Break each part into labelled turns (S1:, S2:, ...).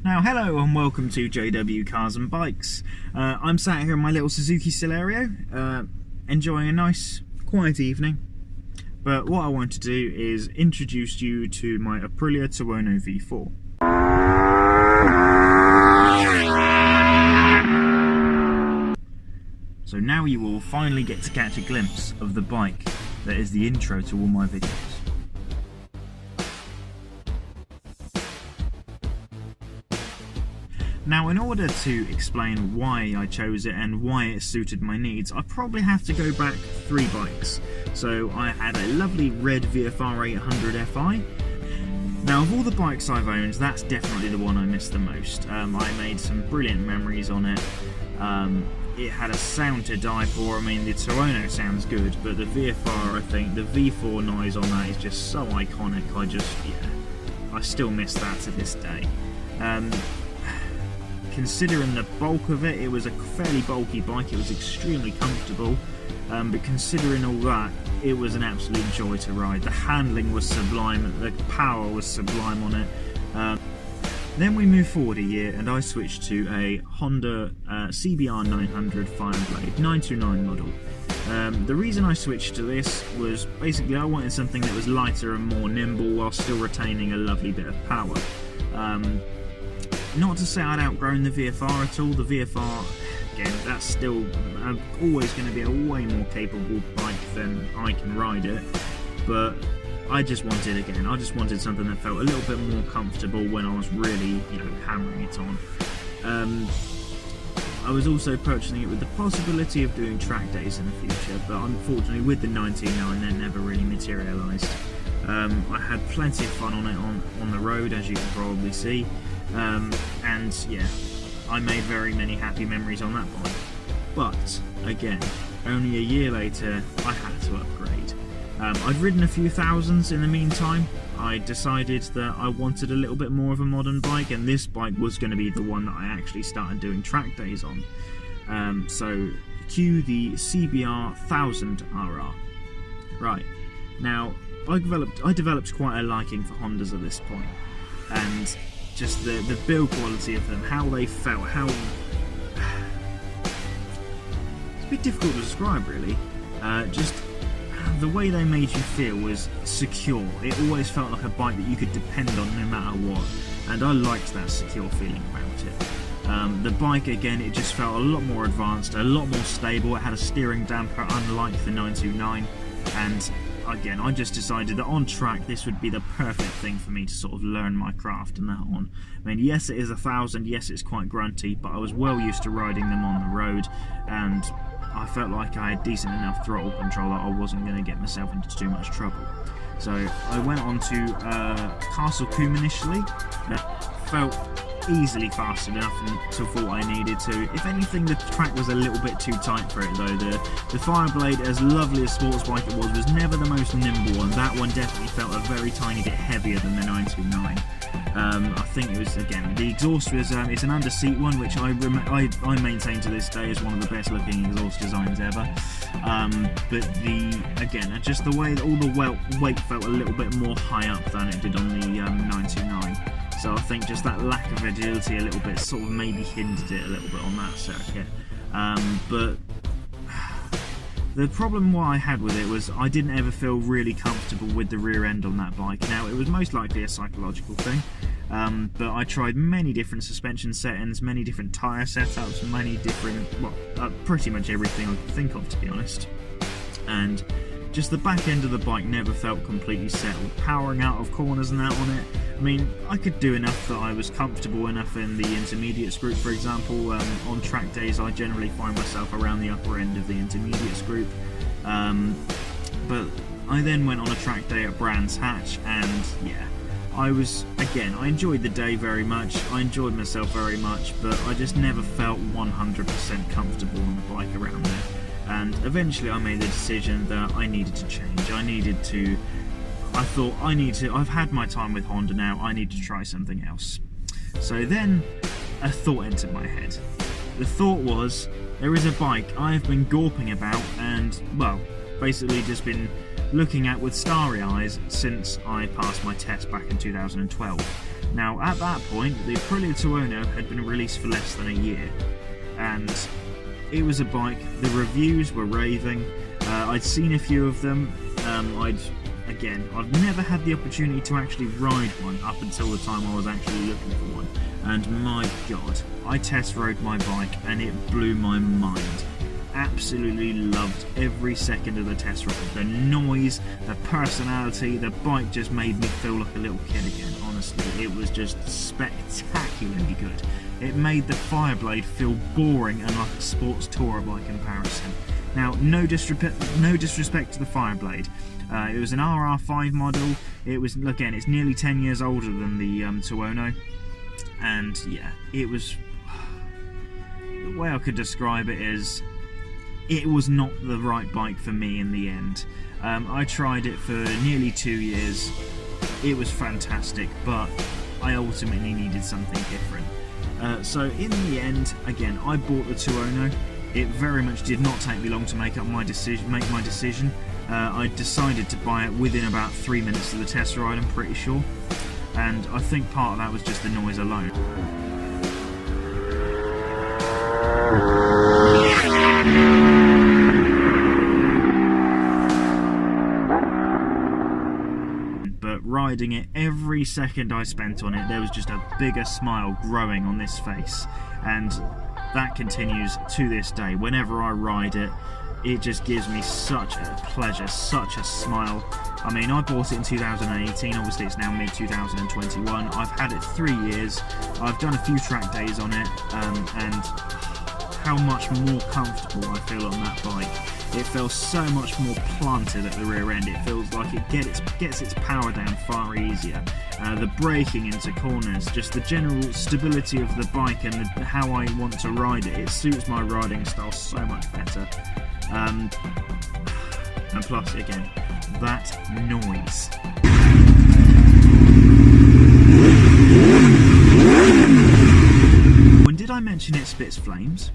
S1: Now, hello and welcome to JW Cars and Bikes. I'm sat here in my little Suzuki Celerio, enjoying a nice, quiet evening. But what I want to do is introduce you to my Aprilia Tuono V4. So now you will finally get to catch a glimpse of the bike that is the intro to all my videos. Now, in order to explain why I chose it and why it suited my needs, I probably have to go back 3 bikes. So I had a lovely red VFR 800 Fi. Now, of all the bikes I've owned, that's definitely the one I miss the most. I made some brilliant memories on it. It had a sound to die for. I mean, the Tuono sounds good, but the VFR, I think, the V4 noise on that is just so iconic. I still miss that to this day. Considering the bulk of it, it was a fairly bulky bike, it was extremely comfortable, but considering all that, it was an absolute joy to ride. The handling was sublime, the power was sublime on it. Then we moved forward a year and I switched to a Honda CBR 900 Fireblade 929 model. The reason I switched to this was basically I wanted something that was lighter and more nimble while still retaining a lovely bit of power. Not to say I'd outgrown the VFR at all. The VFR, again, that's still always going to be a way more capable bike than I can ride it, but I just wanted something that felt a little bit more comfortable when I was really, hammering it on. I was also purchasing it with the possibility of doing track days in the future, but unfortunately with the 929 that never really materialised. I had plenty of fun on it on the road, as you can probably see. And yeah, I made very many happy memories on that bike. But again, only a year later, I had to upgrade. I'd ridden a few thousands in the meantime. I decided that I wanted a little bit more of a modern bike, and this bike was going to be the one that I actually started doing track days on. So cue the CBR 1000 RR. Right, now I developed quite a liking for Hondas at this point, and just the build quality of them, how they felt, it's a bit difficult to describe really. Just the way they made you feel was secure. It always felt like a bike that you could depend on no matter what, and I liked that secure feeling about it. The bike, again, it just felt a lot more advanced, a lot more stable. It had a steering damper unlike the 929, and again, I just decided that on track this would be the perfect thing for me to sort of learn my craft and that on. I mean, yes, it is 1000, yes, it's quite grunty, but I was well used to riding them on the road, and I felt like I had decent enough throttle control that I wasn't going to get myself into too much trouble. So I went on to Castle Combe initially. Felt easily fast enough to what I needed to. If anything, the track was a little bit too tight for it though. The Fireblade, as lovely a sports bike it was never the most nimble, and that one definitely felt a very tiny bit heavier than the 929. I think it was, again, the exhaust was, it's an under-seat one, which I maintain to this day as one of the best looking exhaust designs ever. But again, just the way that all the weight felt a little bit more high up than it did on the 929. So I think just that lack of agility a little bit sort of maybe hindered it a little bit on that circuit. But the problem what I had with it was I didn't ever feel really comfortable with the rear end on that bike. Now, it was most likely a psychological thing, but I tried many different suspension settings, many different tyre setups, many different, pretty much everything I could think of, to be honest. And just the back end of the bike never felt completely settled. Powering out of corners and that on it, I mean, I could do enough that I was comfortable enough in the intermediates group, for example. On track days, I generally find myself around the upper end of the intermediates group. But I then went on a track day at Brands Hatch, and yeah, I enjoyed the day very much, I enjoyed myself very much, but I just never felt 100% comfortable on the bike around there. And eventually I made the decision that I needed to change. I've had my time with Honda now, I need to try something else. So then a thought entered my head. The thought was, there is a bike I've been gawping about and, well, basically just been looking at with starry eyes since I passed my test back in 2012. Now at that point, the Aprilia Tuono had been released for less than a year, and it was a bike, the reviews were raving. I'd seen a few of them. I've never had the opportunity to actually ride one up until the time I was actually looking for one, and my god, I test rode my bike and it blew my mind. Absolutely loved every second of the test ride. The noise, the personality, the bike just made me feel like a little kid again. Honestly, it was just spectacularly good. It made the Fireblade feel boring and like a sports tourer by comparison. Now, no disrespect to the Fireblade. It was an RR5 model. It was, again, it's nearly 10 years older than the Tuono, and yeah, it was. The way I could describe it is, it was not the right bike for me in the end. I tried it for nearly 2 years. It was fantastic, but I ultimately needed something different. So in the end, again, I bought the Tuono. It very much did not take me long to make my decision. I decided to buy it within about 3 minutes of the test ride, I'm pretty sure. And I think part of that was just the noise alone. But riding it, every second I spent on it, there was just a bigger smile growing on this face. And that continues to this day. Whenever I ride it, it just gives me such a pleasure, such a smile. I mean, I bought it in 2018, obviously it's now mid-2021. I've had it 3 years, I've done a few track days on it, and how much more comfortable I feel on that bike. It feels so much more planted at the rear end. It feels like it gets its power down far easier. The braking into corners, just the general stability of the bike and how I want to ride it. It suits my riding style so much better. And plus, again, that noise. When did I mention it spits flames?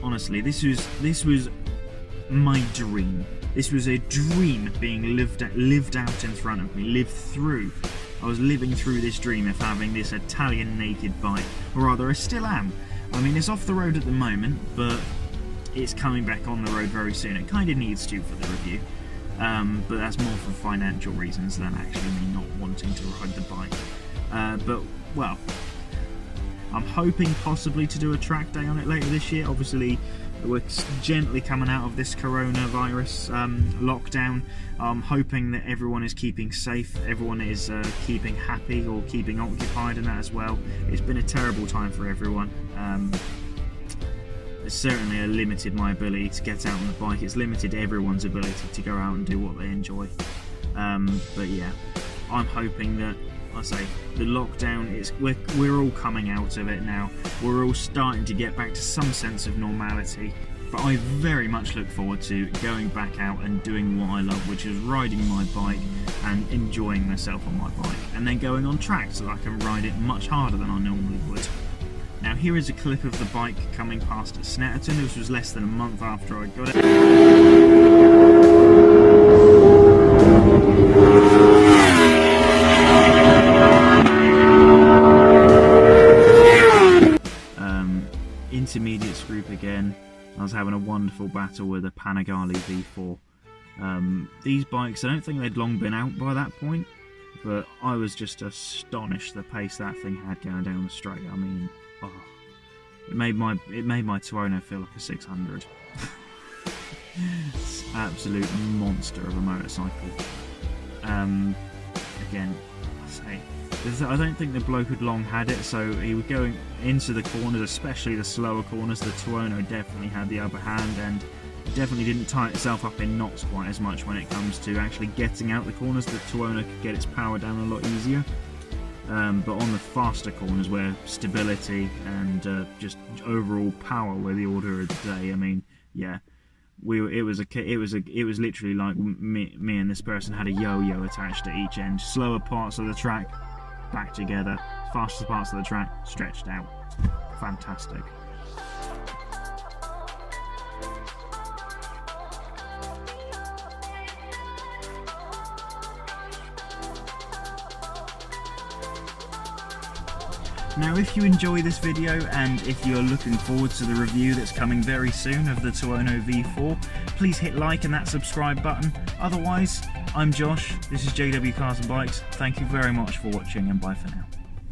S1: Honestly, this was my dream. This was a dream being lived out in front of me, lived through. I was living through this dream of having this Italian naked bike, or rather I still am. I mean, it's off the road at the moment, but it's coming back on the road very soon. It kind of needs to for the review, but that's more for financial reasons than actually me not wanting to ride the bike. But, well, I'm hoping possibly to do a track day on it later this year. Obviously, we're gently coming out of this coronavirus lockdown. I'm hoping that everyone is keeping safe, everyone is keeping happy or keeping occupied and that as well. It's been a terrible time for everyone. It's certainly limited my ability to get out on the bike. It's limited everyone's ability to go out and do what they enjoy. But yeah, I'm hoping that, I say, the lockdown is, we're all coming out of it now. We're all starting to get back to some sense of normality. But I very much look forward to going back out and doing what I love, which is riding my bike and enjoying myself on my bike, and then going on track so that I can ride it much harder than I normally would. Now here is a clip of the bike coming past at Snetterton. This was less than a month after I got it. Intermediates group again. I was having a wonderful battle with a Panigale V4. These bikes, I don't think they'd long been out by that point, but I was just astonished the pace that thing had going down the straight. I mean, oh, it made my Tuono feel like a 600. It's an absolute monster of a motorcycle. Again, I say, I don't think the bloke had long had it, so he was going into the corners, especially the slower corners. The Tuono definitely had the upper hand and definitely didn't tie itself up in knots quite as much when it comes to actually getting out the corners. The Tuono could get its power down a lot easier. But on the faster corners where stability and just overall power were the order of the day, I mean, yeah, it was literally like me and this person had a yo-yo attached to each end. Slower parts of the track, back together, fastest parts of the track stretched out. Fantastic. Now if you enjoy this video and if you're looking forward to the review that's coming very soon of the Tuono V4, please hit like and that subscribe button. Otherwise, I'm Josh, this is JW Cars and Bikes, thank you very much for watching and bye for now.